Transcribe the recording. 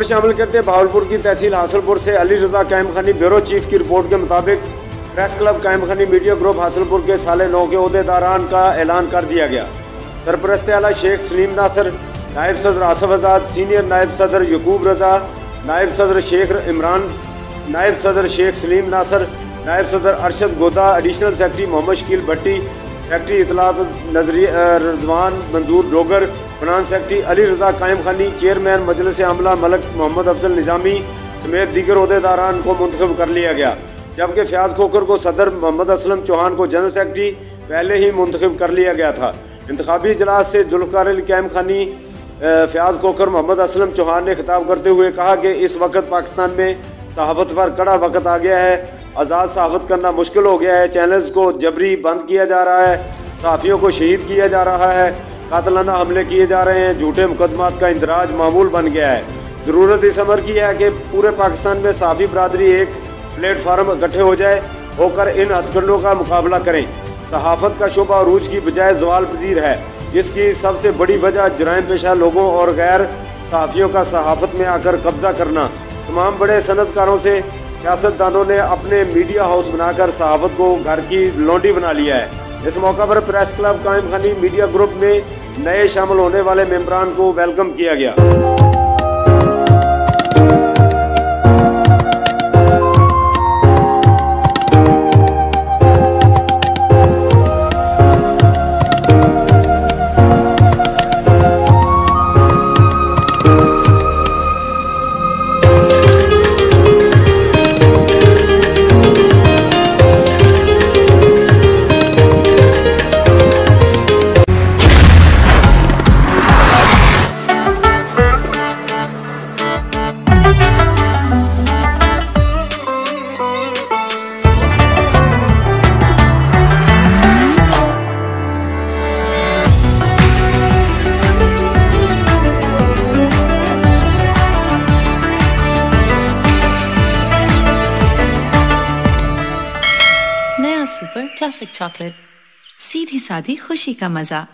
खबर शामिल करते हैं भावलपुर की तहसील हासिलपुर से। अली रजा कायम खानी ब्यूरो चीफ की रिपोर्ट के मुताबिक प्रेस क्लब कायम खानी मीडिया ग्रुप हासिलपुर के साले 9 के ओहदेदारान का ऐलान कर दिया गया। सरपरस्त आला शेख सलीम नासर, नायब सदर आसफ आज़ाद, सीनियर नायब सदर यकूब रजा, नायब सदर शेख इमरान, नायब सदर शेख सलीम नासर, नायब सदर अरशद गोदा, एडिशनल सेक्रेटरी मोहम्मद शकील भट्टी, सेक्रेटरी इतलात रजवान मंजूर डोगर, फाइनेंस सेक्रेटरी अली रजा कायम खानी, चेयरमैन मजलिस आमला मलक मोहम्मद अफजल निज़ामी समेत दीगर ओहदेदारान को मुंतखब कर लिया गया। जबकि फयाज खोखर को सदर, मोहम्मद असलम चौहान को जनरल सेक्रेटरी पहले ही मुंतखब कर लिया गया था। इंतखाबी इजलास से जुल्फ़कार अली कायम खानी, फयाज खोखर, मोहम्मद असलम चौहान ने खिताब करते हुए कहा कि इस वक्त पाकिस्तान में सहाफ़त पर कड़ा वक्त आ गया है। आज़ाद सहाफ़त करना मुश्किल हो गया है। चैनल्स को जबरी बंद किया जा रहा है, सहाफ़ियों को शहीद किया जा रहा है, कातलाना हमले किए जा रहे हैं, झूठे मुकदमात का इंदराज मामूल बन गया है। ज़रूरत इस अमर की है कि पूरे पाकिस्तान में सहाफ़ी बरादरी एक प्लेटफार्म इकट्ठे हो जाए, होकर इन हथकंडों का मुकाबला करें। सहाफ़त का शोबा अरूज की बजाय ज़वाल पजीर है, जिसकी सबसे बड़ी वजह जराइम पेशा लोगों और गैर सहाफ़ियों का सहाफ़त में आकर कब्जा करना। तमाम बड़े सनतकारों से सियासतदानों ने अपने मीडिया हाउस बनाकर सहाफ़त को घर की लौंडी बना लिया है। इस मौका पर प्रेस क्लब कायम खानी मीडिया ग्रुप में नए शामिल होने वाले मेंबरान को वेलकम किया गया। नया सुपर क्लासिक चॉकलेट, सीधी सादी खुशी का मजा।